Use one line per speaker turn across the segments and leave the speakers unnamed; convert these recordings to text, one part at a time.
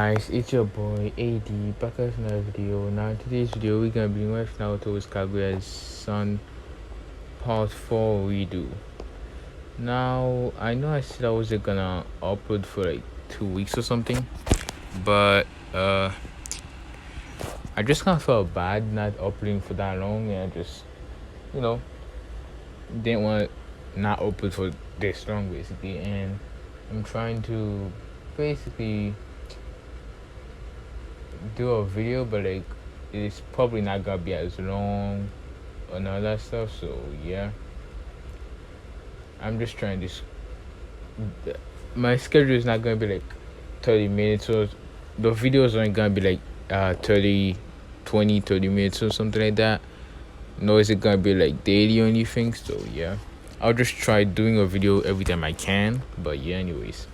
guys, it's your boy AD back with another video. Now in today's video we're gonna be with Naruto's Kaguya's son part 4 redo. Now I know I said I wasn't gonna upload for like 2 weeks or something, but I just kind of felt bad not uploading for that long, and I just didn't want to not upload for this long basically, and I'm trying to basically do a video, but like it's probably not gonna be as long and all that stuff. So yeah, I'm just trying this. My schedule is not gonna be like 30 minutes, or the videos aren't gonna be like 30 minutes or something like that. Nor is it gonna be like daily or anything. So yeah, I'll just try doing a video every time I can. But yeah, anyways,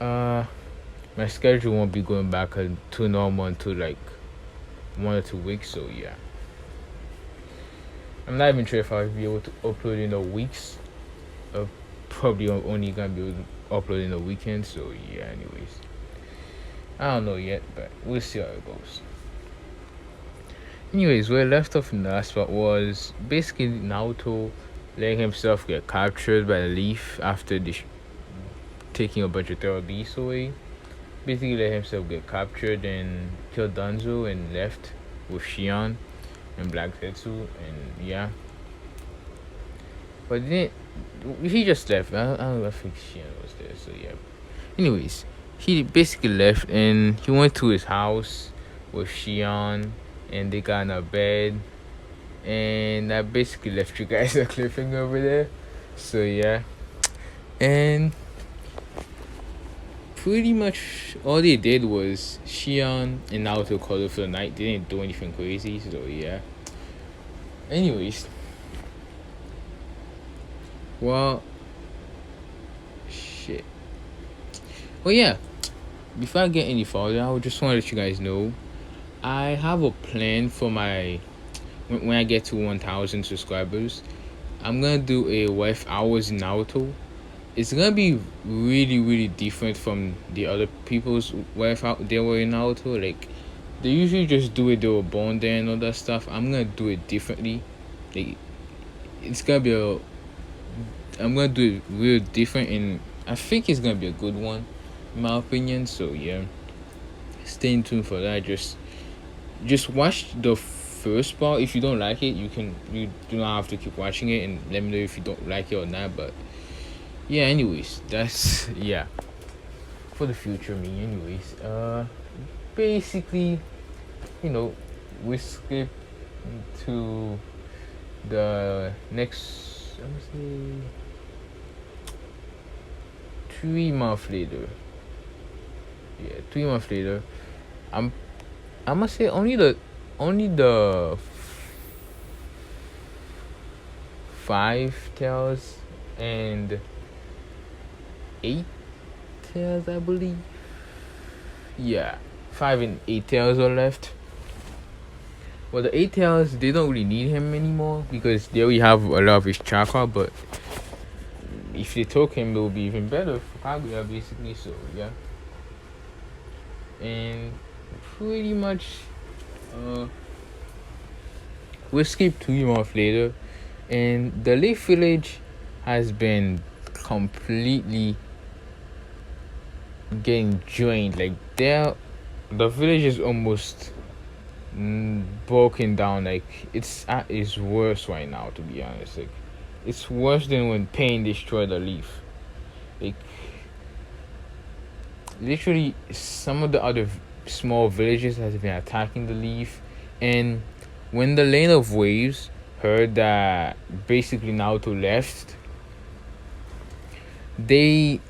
my schedule won't be going back to normal until like 1 or 2 weeks. So yeah, I'm not even sure if I'll be able to upload in the weeks. Probably only gonna be able to upload in the weekend. So yeah, anyways, I don't know yet, but we'll see how it goes. Anyways, where I left off in the last part was basically Naruto letting himself get captured by the leaf after taking a bunch of therapies away. Basically let himself get captured and killed Danzo and left with Shion and Black Zetsu, and yeah. But then he just left. I don't think Shion was there, so yeah. Anyways, he basically left and he went to his house with Shion, and they got in a bed, and I basically left you guys a cliffhanger over there. So yeah, and pretty much all they did was Shion and Naruto called it for the night. They didn't do anything crazy, so yeah. Anyways, well, shit. Well, yeah, before I get any further, I just want to let you guys know I have a plan for my when I get to 1,000 subscribers. I'm gonna do a wife hours in Naruto. It's gonna be really different from the other people's wife out they were in Naruto. Like, they usually just do it, they were born there and all that stuff. I'm gonna do it differently. Like, it's gonna be I'm gonna do it real different, and I think it's gonna be a good one, in my opinion. So yeah, stay tuned for that. Just watch the first part. If you don't like it, you do not have to keep watching it, and let me know if you don't like it or not. But yeah, anyways, that's yeah for the future me. Anyways, basically, we skip to the next, I'm gonna say 3 months later. Yeah, 3 months later. I'm gonna say only the 5 tails and 8 tails, I believe. Yeah, 5 and 8 tails are left. Well, the 8 tails, they don't really need him anymore because they already have a lot of his chakra. But if they took him, it would be even better for Kaguya, basically. So yeah, and pretty much we skip 2 months later, and the Leaf Village has been completely getting drained. Like, the village is almost broken down. Like, it's at its worst right now, to be honest. Like, it's worse than when Pain destroyed the Leaf. Like, literally some of the other small villages has been attacking the Leaf, and when the Lane of Waves heard that basically Naruto left, they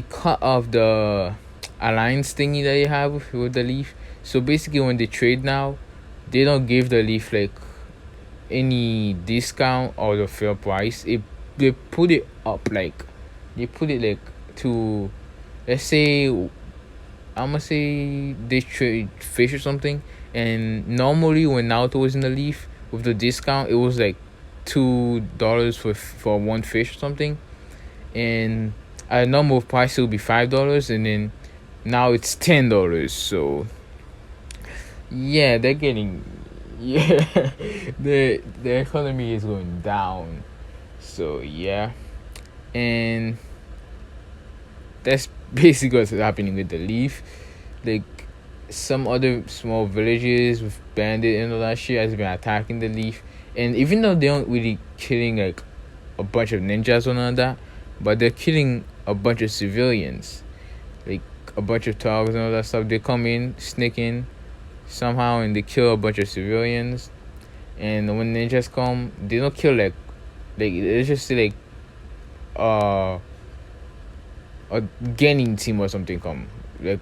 cut off the alliance thingy that they have with the Leaf. So basically, when they trade now, they don't give the Leaf like any discount or the fair price. They put it up, like they put it like to, let's say, I'm gonna say they trade fish or something, and normally when Naruto was in the Leaf with the discount, it was like $2 for one fish or something, and at a normal price it would be $5, and then now it's $10. So yeah, they're getting, yeah, the economy is going down. So yeah, and that's basically what's happening with the leaf. Like some other small villages with bandit and all that shit has been attacking the leaf, and even though they don't really killing like a bunch of ninjas or none of that, but they're killing a bunch of civilians, like a bunch of thugs and all that stuff. They come in, sneak in somehow, and they kill a bunch of civilians. And when ninjas come, they don't kill like it's just like uh a gaining team or something come, like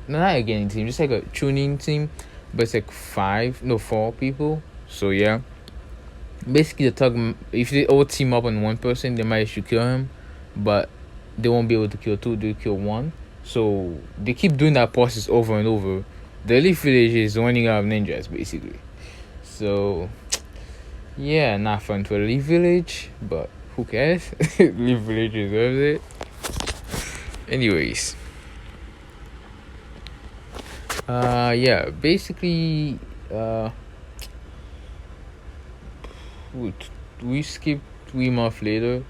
no, not a gaining team, just like a tuning team, but it's like 4 people. So yeah, basically the thug, if they all team up on one person, they might actually kill him, but they won't be able to kill two. They kill one. So they keep doing that process over and over. The elite village is running out of ninjas basically. So yeah, not fun for elite village, but who cares? Elite village deserves it. Anyways, yeah, basically, we skipped 3 months later.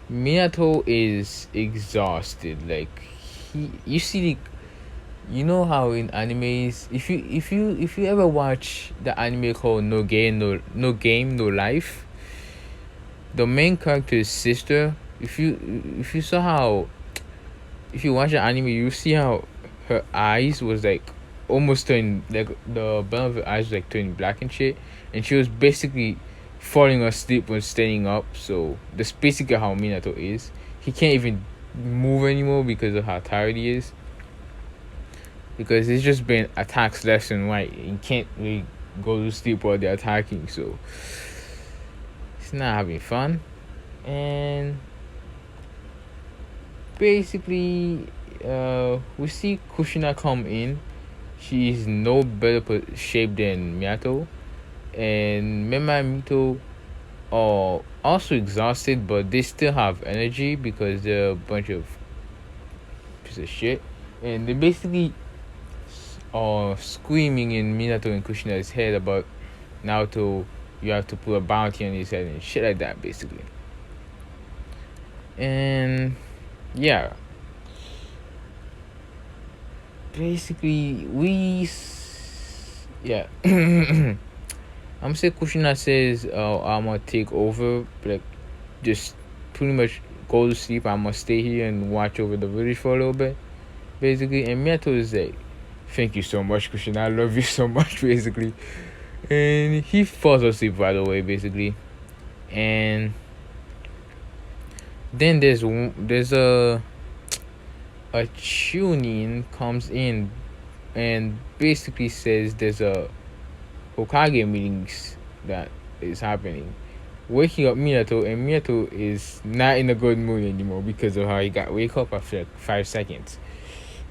Minato is exhausted. Like you see, you know how in animes, if you ever watch the anime called No Game No Life, the main character's sister. If you saw how, if you watch the anime, you see how her eyes was like almost turning, like the bottom of her eyes was like turning black and shit, and she was basically falling asleep when standing up. So that's basically how Minato is. He can't even move anymore because of how tired he is. Because he's just been attacked left and right. He can't really go to sleep while they're attacking. So he's not having fun. And basically, we see Kushina come in. She's no better shape than Minato, and Mema and Mito are also exhausted, but they still have energy because they're a bunch of piece of shit, and they basically are screaming in Minato and Kushina's head about Naruto. You have to put a bounty on his head and shit like that, basically. And yeah, basically yeah. I'm gonna say Kushina says, I'm gonna take over, like just pretty much go to sleep. I'm gonna stay here and watch over the village for a little bit, basically. And Minato is like, thank you so much, Kushina, I love you so much, basically. And he falls asleep right away, basically. And then there's a tuning comes in and basically says there's a Hokage meetings that is happening, waking up Minato, and Minato is not in a good mood anymore because of how he got wake up after like 5 seconds.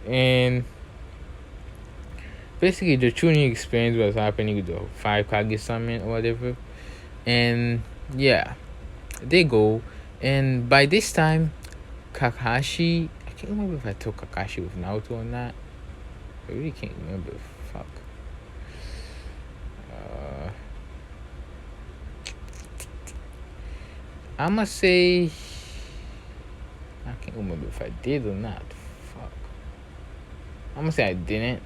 And basically the tuning explains what's happening with the 5 Kage summon or whatever. And yeah, they go, and by this time Kakashi, I can't remember if I took Kakashi with Naruto or not. I really can't remember. Fuck. I'ma say I can't remember if I did or not. Fuck. I'm gonna say I didn't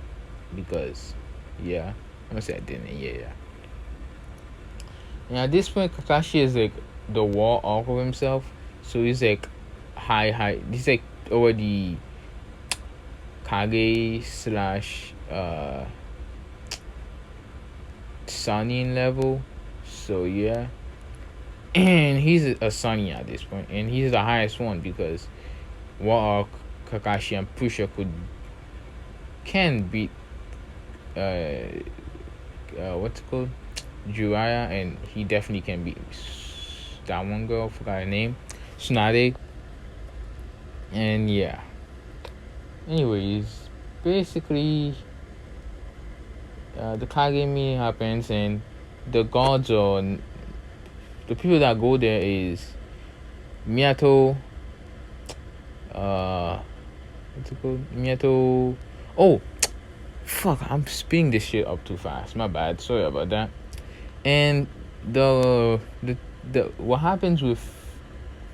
because yeah. I'm gonna say I didn't. Yeah. And at this point, Kakashi is like the war arc of himself, so he's like high. He's like already Kage slash Sannin level. So yeah. And he's a Sunny at this point, and he's the highest one because War Kakashi, I'm pretty sure can beat what's it called, Jiraiya, and he definitely can beat that one girl. Forgot her name, Tsunade. And yeah. Anyways, basically, the Kage meeting happens, and the gods are. The people that go there is Minato, what's it called? Minato. Oh, fuck! I'm speeding this shit up too fast. My bad. Sorry about that. And the what happens with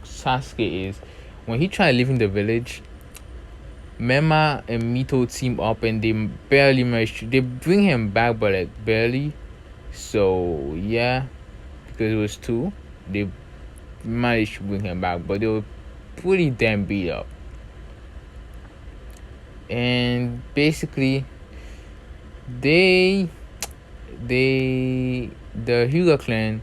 Sasuke is when he tried leaving the village, Mema and Mito team up and they barely managed. They bring him back, but like barely. So yeah, because it was two, they managed to bring him back, but they were pretty damn beat up. And basically, they the Hyuga clan,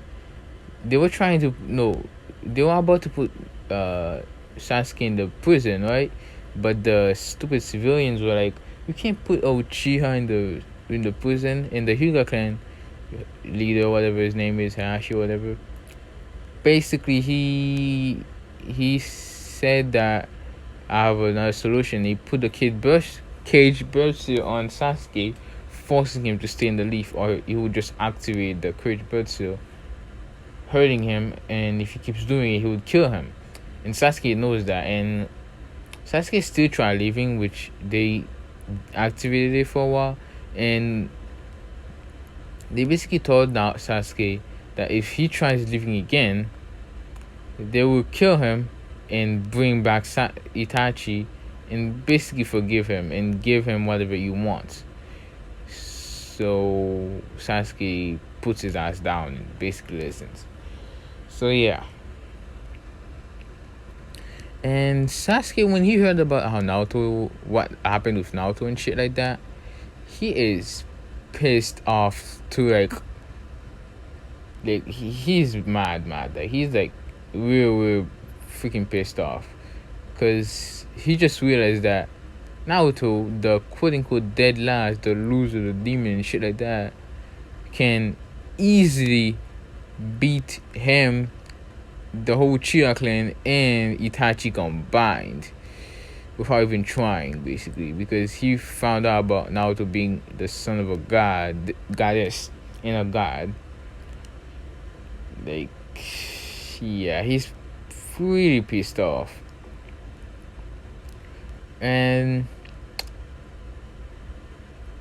they were trying to no, they were about to put Sasuke in the prison, right? But the stupid civilians were like, you can't put Uchiha in the prison. And the Hyuga clan leader, whatever his name is, Hayashi, whatever. Basically, he said that I have another solution. He put the cage burst on Sasuke, forcing him to stay in the leaf, or he would just activate the cage burst, hurting him. And if he keeps doing it, he would kill him. And Sasuke knows that, and Sasuke still tried leaving, which they activated it for a while, and they basically told now Sasuke that if he tries leaving again, they will kill him and bring back Itachi and basically forgive him and give him whatever he wants. So Sasuke puts his ass down and basically listens. So yeah. And Sasuke, when he heard about how Naruto, what happened with Naruto and shit like that, he is pissed off to like he's mad. Like he's like real freaking pissed off, because he just realized that Naruto, the quote unquote dead last, the loser, the demon and shit like that, can easily beat him, the whole Uchiha clan, and Itachi combined without even trying, basically, because he found out about Naruto being the son of a goddess, and a god. Like, yeah, he's really pissed off. And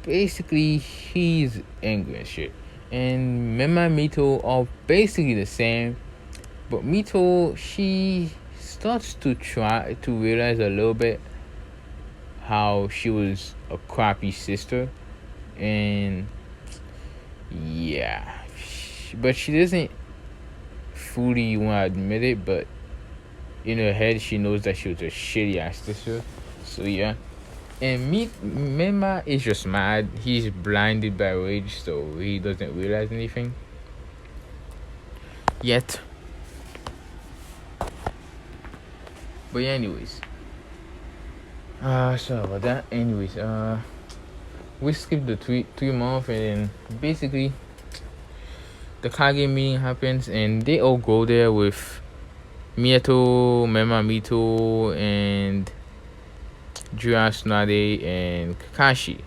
basically, he's angry and shit. And Mema and Mito are basically the same. But Mito, she starts to try to realize a little bit how she was a crappy sister. And yeah, but she doesn't fully want to admit it, but in her head she knows that she was a shitty ass sister. So yeah. And Mema is just mad. He's blinded by rage, so he doesn't realize anything yet. But yeah, anyways, sorry about that. Anyways, we skipped the 3 month, and then basically the Kage meeting happens, and they all go there with Minato, Mema, Mito, and Jiraiya, Tsunade, and Kakashi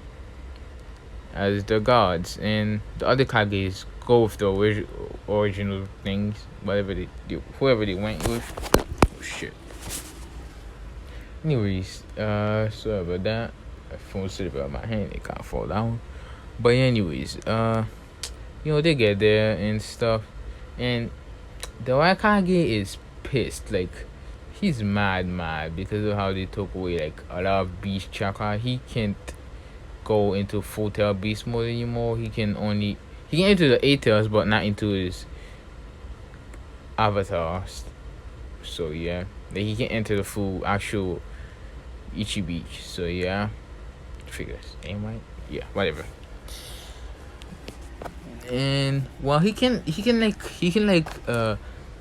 as the gods, and the other Kages go with the original things, whoever they went with. Oh shit. Anyways, sorry about that. My phone slipped out of my hand, it can't fall down. But anyways, they get there and stuff, and the Kage is pissed. Like, he's mad because of how they took away like a lot of beast chakra. He can't go into full tail beast mode anymore. He can enter the 8 tails, but not into his avatar. So yeah, like, he can enter the full actual Ichibi. So yeah, figures, ain't right? Yeah, whatever. And well, he can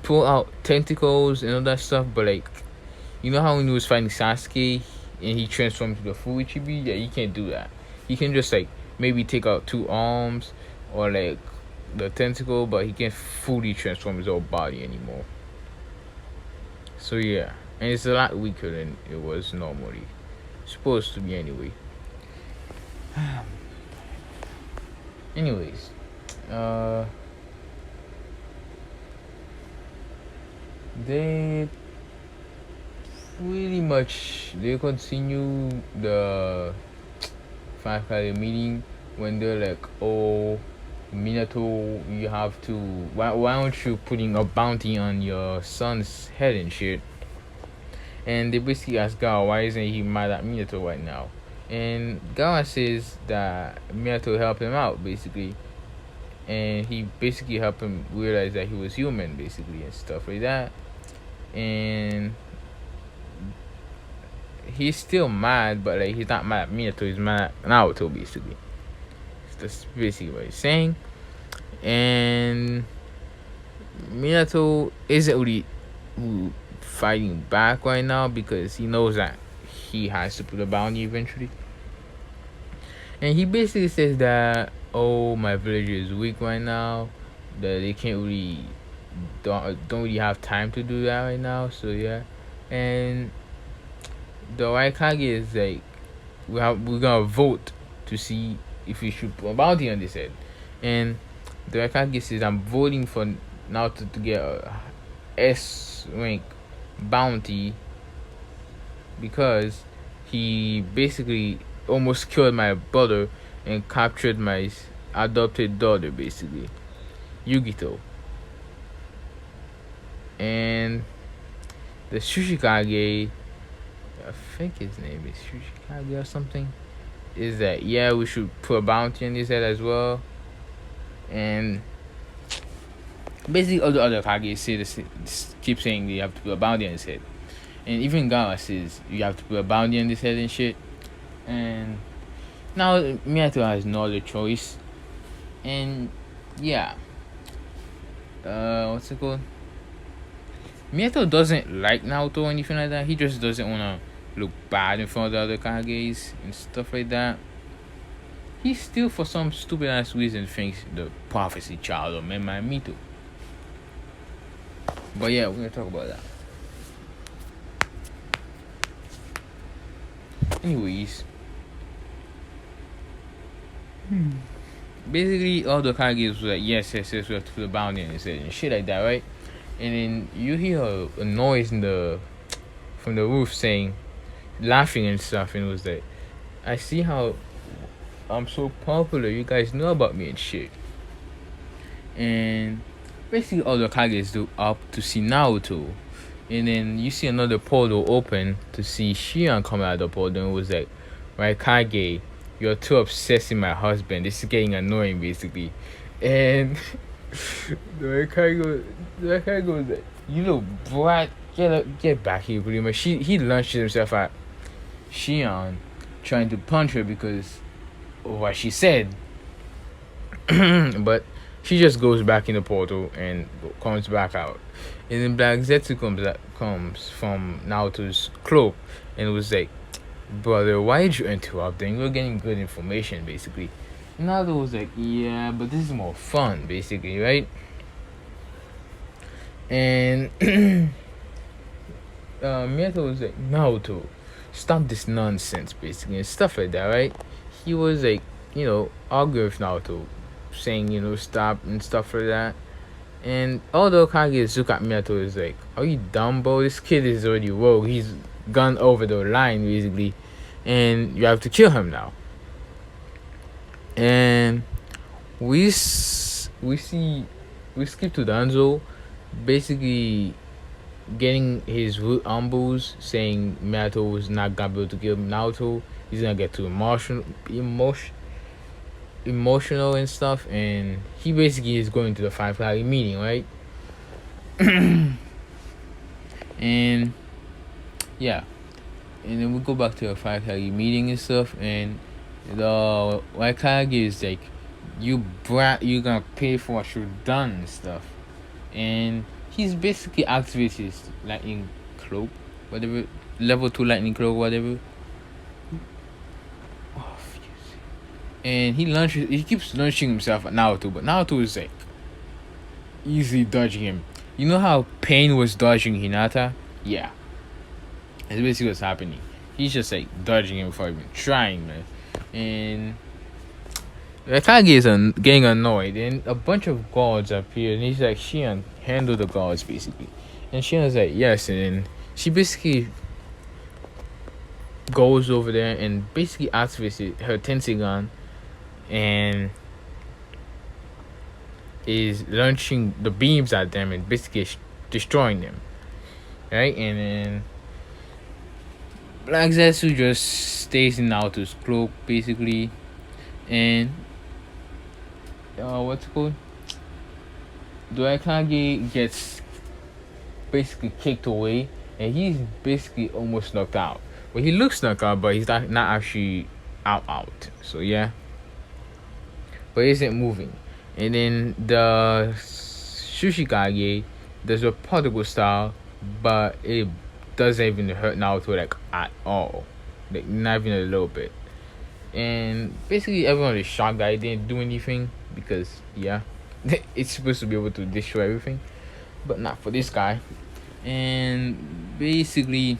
pull out tentacles and all that stuff, but like, you know how when he was fighting Sasuke and he transformed to the full Ichibi? Yeah, he can't do that. He can just like maybe take out 2 arms or like the tentacle, but he can't fully transform his whole body anymore. So yeah, and it's a lot weaker than it was normally supposed to be anyway. Anyways, they pretty much they continue the Five Kage meeting when they're like, "Oh, Minato, you have to. Why aren't you putting a bounty on your son's head and shit?" And they basically ask Gawa, "Why isn't he mad at Minato right now?" And Gawa says that Minato helped him out basically, and he basically helped him realize that he was human basically and stuff like that. And he's still mad, but like he's not mad at Minato. He's mad at Naruto basically. That's basically what he's saying. And Minato isn't really fighting back right now because he knows that he has to put a bounty eventually. And he basically says that, "Oh, my village is weak right now, that they can't really don't really have time to do that right now." So yeah. And the White Kage is like, we're gonna vote to see if we should put a bounty on this head. And the White Kage says, "I'm voting for Naruto to get a S rank bounty because he basically almost killed my brother and captured my adopted daughter, basically, Yugito." And the Tsuchikage, I think his name is Tsuchikage or something, is that, yeah, we should put a bounty on his head as well. And basically all the other Kage say keep saying you have to put a bounty on his head. And even Gawa says you have to put a bounty on his head and shit. And now Minato has no other choice. And yeah. What's it called? Minato doesn't like Naruto or anything like that. He just doesn't wanna look bad in front of the other Kages and stuff like that. He still, for some stupid ass reason, thinks the prophecy child of Mito. But yeah, we're gonna talk about that. Anyways, basically all the Kages were like, yes, we have to put a bounty on his head and shit like that, right? And then you hear a noise from the roof saying, laughing and stuff, and it was like, "I see how I'm so popular. You guys know about me and shit." And basically all the Kages do up to see Naruto. And then you see another portal open to see Shion come out of the portal, and it was like, "Right, Kage, you're too obsessing my husband. This is getting annoying, basically." And the Kage goes like, "You little brat, get back here, pretty much." He launched himself at Shion, trying to punch her because of what she said. But she just goes back in the portal and comes back out. And then Black Zetsu comes from Naruto's cloak, and it was like, "Brother, why did you interrupt them? We're getting good information, basically." Naruto was like, "Yeah, but this is more fun, basically, right?" And Minato was like, "Naruto, stop this nonsense," basically, and stuff like that, right? He was like, arguing with Naruto, saying, stop and stuff like that. And although Kage look at Minato is like, "Are you dumb, bro? This kid is already woke. He's gone over the line, basically, and you have to kill him now." And we skip to Danzo, basically getting his root umbos, saying Minato was not gonna be able to kill Naruto. He's gonna get too emotional and stuff, and he basically is going to the Five Kage meeting, right? And yeah, and then we go back to the Five Kage meeting and stuff, and the White Kage is like, "You brat, you gonna pay for what you've done," and stuff. And he's basically activated his lightning cloak, whatever, level 2 lightning cloak, whatever. And he keeps launching himself at Naruto, but Naruto is like easily dodging him. You know how Pain was dodging Hinata? Yeah, that's basically what's happening. He's just like dodging him before even trying, man. And Kage is getting annoyed, and a bunch of guards appear, and he's like, "Shion, handle the guards," basically. And Shion's like, "Yes," and then she basically goes over there and basically activates her Tensegan and is launching the beams at them and basically destroying them, right? And then Black Zetsu just stays in Naruto's cloak basically, and what's it called? Kage gets basically kicked away, and he's basically almost knocked out. Well, he looks knocked out, but he's not actually out. So yeah, but he isn't moving. And then the Kage does a particle style, but it doesn't even hurt Naruto like at all, like not even a little bit. And basically everyone is shocked that he didn't do anything because yeah, it's supposed to be able to destroy everything, but not for this guy. And basically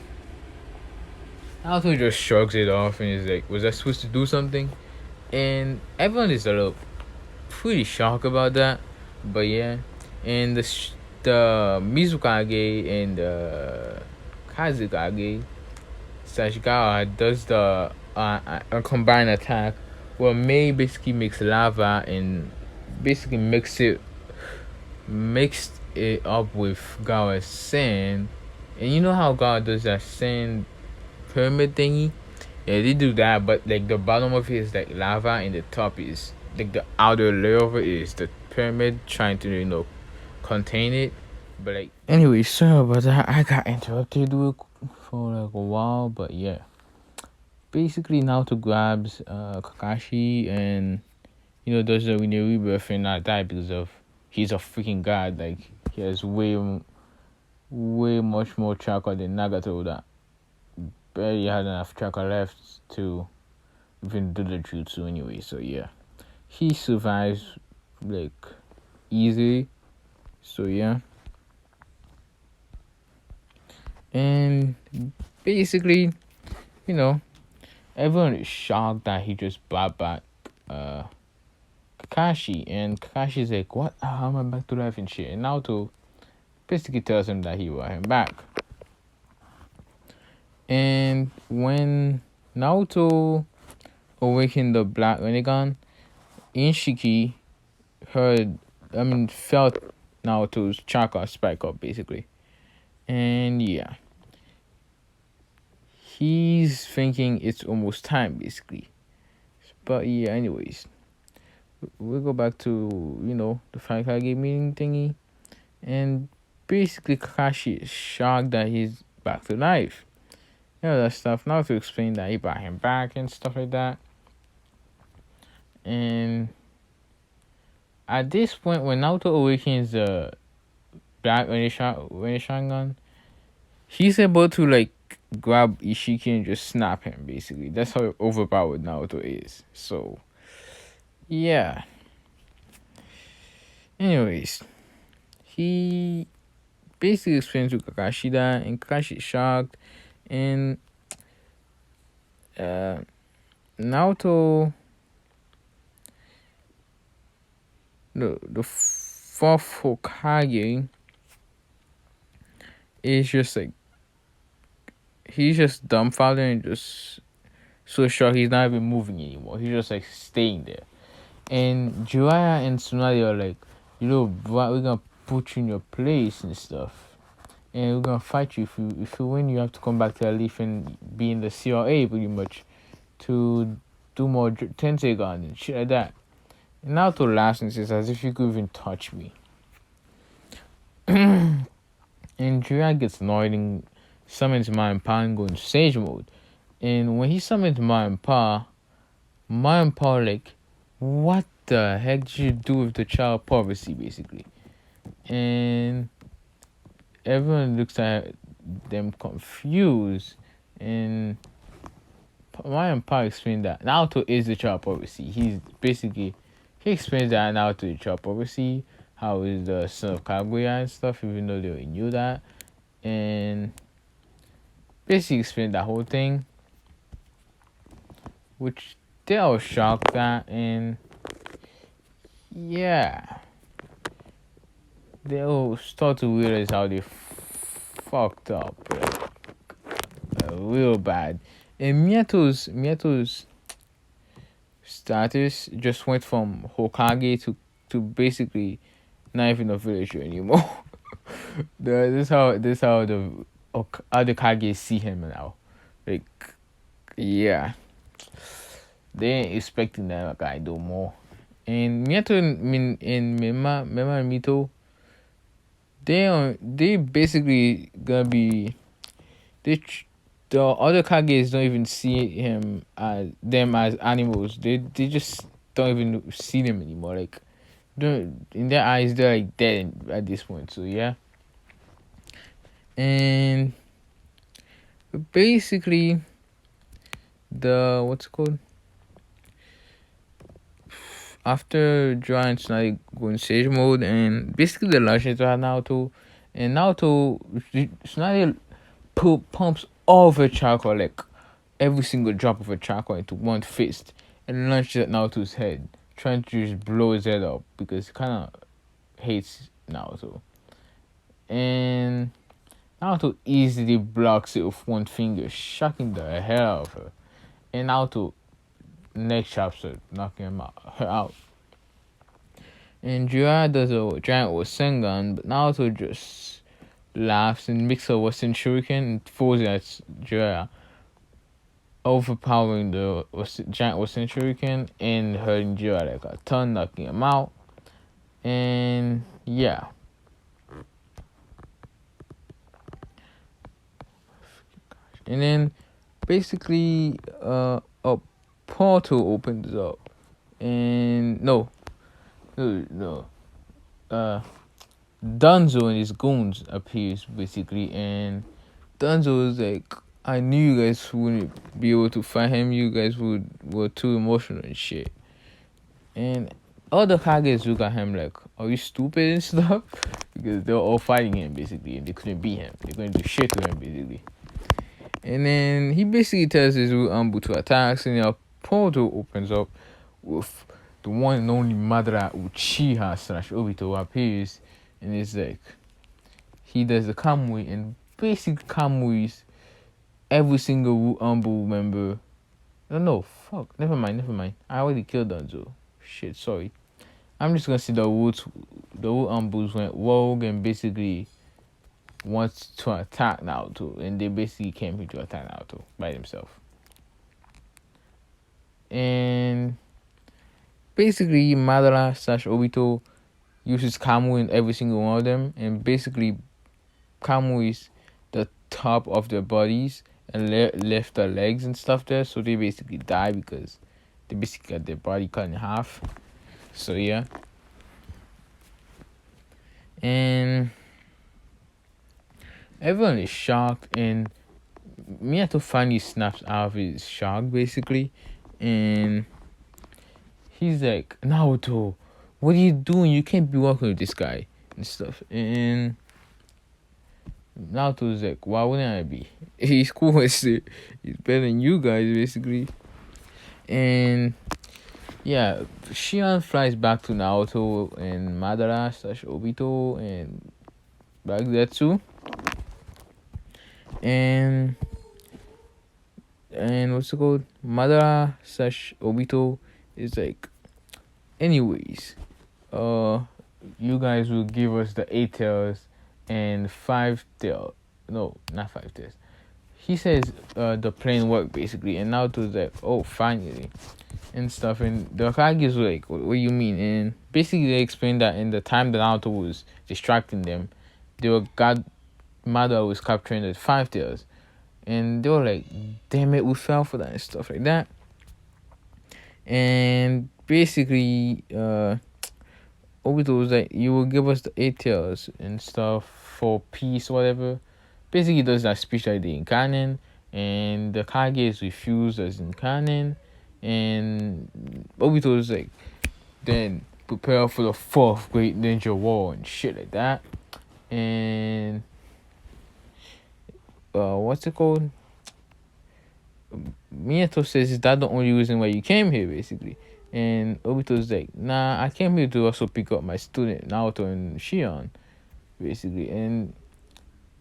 Naruto just shrugs it off and is like, was I supposed to do something? And everyone is a little pretty shocked about that, but yeah. And the Mizukage and the Kazukage Sashikawa does the a combined attack where Mei basically makes lava and basically mixed it up with Gawa's sand. And you know how Gawa does that sand pyramid thingy? Yeah, they do that, but like the bottom of it is like lava and the top is like the outer layer of it is the pyramid trying to contain it. But like anyway, sorry about that. I got interrupted for like a while, but yeah. Basically Naruto grabs Kakashi and does the rebirth and not die because of he's a freaking god. Like he has way much more chakra than Nagato that barely had enough chakra left to even do the jutsu anyway. So yeah, he survives like easily. So yeah, and basically, everyone is shocked that he just brought back Kakashi, and Kakashi's like, what? How am I back to life and shit? And Naruto basically tells him that he brought him back. And when Naruto awakened the Black Rinnegan, Inshiki felt Naruto's chakra spike up basically. And yeah, he's thinking it's almost time basically. But yeah, anyways, we'll go back to the Five Kage meeting thingy, and basically Kakashi is shocked that he's back to life. That stuff. Now to explain that he brought him back and stuff like that. And at this point, when Naruto awakens the Black Rinnegan, he's able to like grab Ishiki and just snap him. Basically, that's how overpowered Naruto is. So, yeah. Anyways, he basically explains to Kakashi that, and Kakashi is shocked, and Naruto, the fourth Hokage, is just like, he's just dumbfounded and just so shocked he's not even moving anymore. He's just like staying there. And Jiraiya and Tsunade are like, we're gonna put you in your place and stuff, and we're gonna fight you. If you win, you have to come back to the leaf and be in the CRA pretty much to do more Tensegan and shit like that. And Naruto laughs and says, as if you could even touch me. And Jiraiya gets annoyed and summons Ma and Pa and goes into Sage mode. And when he summons Ma and Pa like, what the heck did you do with the child prophecy, basically? And everyone looks at them confused, and Ma and Pa explain that Naruto is the child prophecy. He explains that Naruto is the child prophecy, how he's the son of Kaguya and stuff, even though they already knew that. And basically explained that whole thing, which they all shocked at, and yeah, they all start to realize how they fucked up real bad. And Miyato's status just went from Hokage to basically not even a villager anymore. This how the other Kage see him now. Like, yeah, they ain't expecting that guy do more. And Miyato and Mema and Mito, they basically gonna be the other Kages don't even see them as animals. They just don't even see them anymore. Like, don't in their eyes they're like dead at this point. So yeah, and basically the what's it called, after Giants like going sage mode, and basically the Legends are Naruto, and Naruto Tsunade pumps all of her chakra, like every single drop of her chakra into one fist, and launches at Naruto's head, trying to just blow his head up because he kind of hates Naruto. And Naruto easily blocks it with one finger, shocking the hell out of her. And Naruto neck chops her, knocking her out. And Jiraiya does a giant Wasengan, but Naruto just laughs and makes a Western Shuriken and throws it at Jiraiya, overpowering the giant Western Shuriken and hurting Jiraiya like a ton, knocking him out. And yeah. And then basically a portal opens up, and no, Dunzo and his goons appears basically, and Dunzo is like, I knew you guys wouldn't be able to fight him. You guys were too emotional and shit. And all the Kages look at him like, are you stupid and stuff? Because they were all fighting him basically, and they couldn't beat him. They couldn't do shit to him basically. And then he basically tells his Ambu to attack, and a portal opens up with the one and only Madara Uchiha / Obito appears, and it's like he does the Kamui, and basically Kamui's every single Ambu member. No, fuck, never mind. I already killed Danzo. Shit, sorry. I'm just gonna say the Wu Ambus went rogue and basically wants to attack Naruto, and they basically came here to attack Naruto by themselves. And basically Madara / Obito uses Kamui in every single one of them, and basically Kamui is the top of their bodies and left their legs and stuff there, so they basically die because they basically got their body cut in half. So yeah. And everyone is shocked, and Minato finally snaps out of his shock basically, and he's like, Naruto, what are you doing? You can't be working with this guy and stuff. And Naruto's like, why wouldn't I be? He's cool with it. He's better than you guys basically. And yeah, Shion flies back to Naruto and Madara / Obito and back there too. And what's it called? Madara / Obito is like, anyways, you guys will give us the 8 tails and 5 tails. No, not 5 tails. He says the plan worked basically, and Naruto's like, oh, finally, and stuff. And the Kage's like, what do you mean? And basically they explained that in the time that Naruto was distracting them, Madara was capturing the 5 tails, and they were like, damn it, we fell for that and stuff like that. And basically Obito was like, you will give us the 8 tails and stuff for peace or whatever. Basically does that speech that they did in canon, and the Kage is refused as in canon, and Obito was like, then prepare for the 4th Great Ninja War and shit like that. And what's it called? Minato says, is that the only reason why you came here basically? And Obito's like, nah, I came here to also pick up my student Naruto and Shion basically. And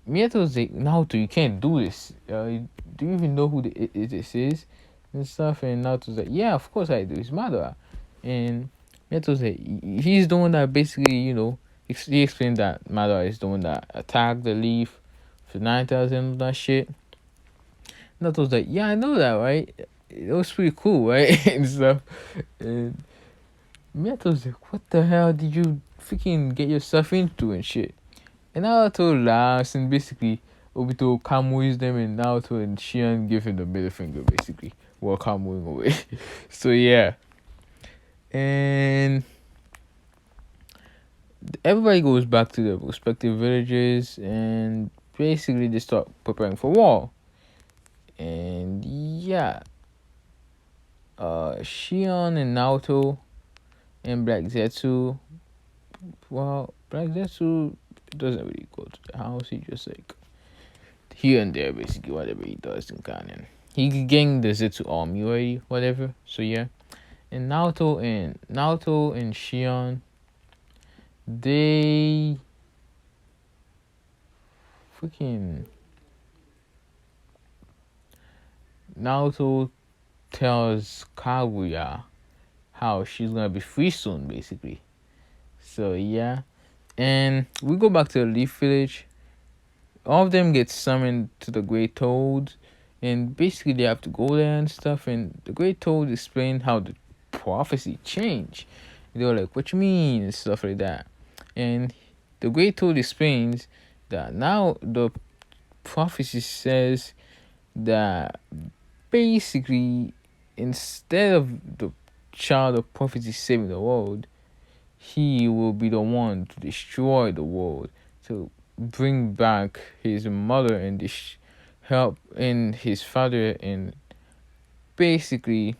Minato's like, Naruto, you can't do this. Do you even know who this is and stuff? And Naruto's like, yeah, of course I do. It's Madara. And Minato's like, he's the one that basically, he explained that Madara is the one that attacked the leaf for 9,000 that shit. Naruto's like, yeah, I know that, right? It was pretty cool, right? And stuff. And Minato's like, what the hell did you freaking get yourself into and shit? And Naruto laughs and basically Obito Kamui's them and Naruto and Shion give him the middle finger basically while Kamuing away. So yeah. And everybody goes back to their respective villages and basically they start preparing for war. And yeah. Shion and Naruto and Black Zetsu. Well, Black Zetsu doesn't really go to the house. He just like here and there, basically whatever he does in canon. He getting the Zetsu army ready, whatever. So yeah, and Naruto and Shion, they freaking Naruto tells Kaguya how she's gonna be free soon, basically. So yeah, and we go back to the Leaf Village. All of them get summoned to the Great Toad, and basically they have to go there and stuff. And the Great Toad explained how the prophecy changed. They were like, "What you mean?" and stuff like that. And the Great Toad explains that now the prophecy says that basically instead of the child of prophecy saving the world, he will be the one to destroy the world, to bring back his mother and help and his father, and basically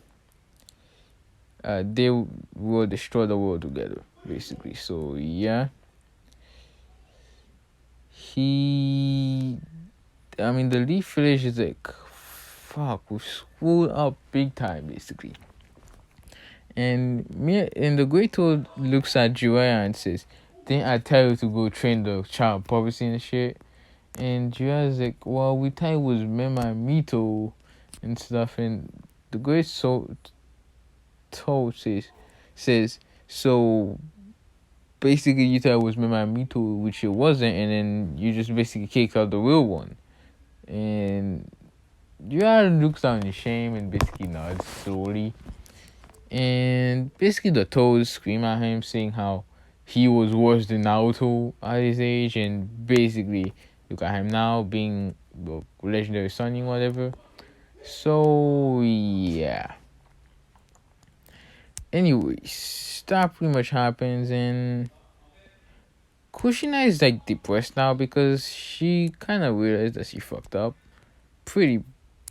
they will destroy the world together, basically. So yeah, the Leaf Village is like, fuck, we screwed up big time, basically. And the Great Toad looks at Jiraiya and says, "Didn't I tell you to go train the child prophecy and shit?" And Jiraiya's like, "Well, we thought it was Minato and stuff." And the Great Toad says, "So basically you thought it was Minato, which it wasn't, and then you just basically kicked out the real one." And Jiraiya looks down in shame and basically nods slowly. And basically the Toads scream at him, saying how he was worse than Naruto at his age, and basically look at him now being the legendary Sunny, whatever. So yeah. Anyways, that pretty much happens, and Kushina is like depressed now because she kind of realized that she fucked up pretty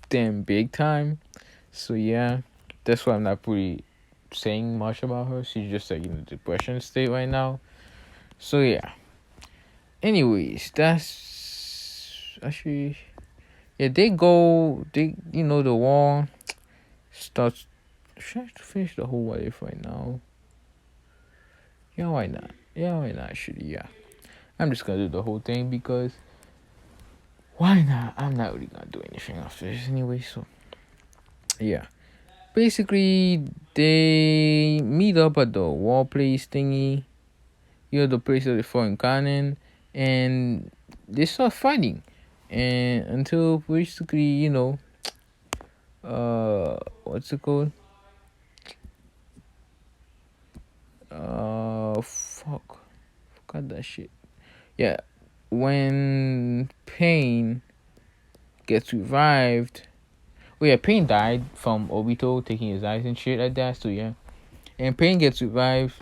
damn big time. So yeah, that's why I'm not pretty saying much about her. She's just like in a depression state right now. So yeah. Anyways, that's actually, yeah, the war starts. Should I finish the whole what if right now? Yeah, why not? Yeah, why not? Actually, yeah. I'm just gonna do the whole thing because why not? I'm not really gonna do anything after this anyway. So yeah. Basically, they meet up at the war place thingy. The place that they fought in canon, and they start fighting, and until basically, what's it called? Fuck, forgot that shit. Yeah, when Pain gets revived. Oh yeah, Pain died from Obito taking his eyes and shit like that. So yeah, and Pain gets revived.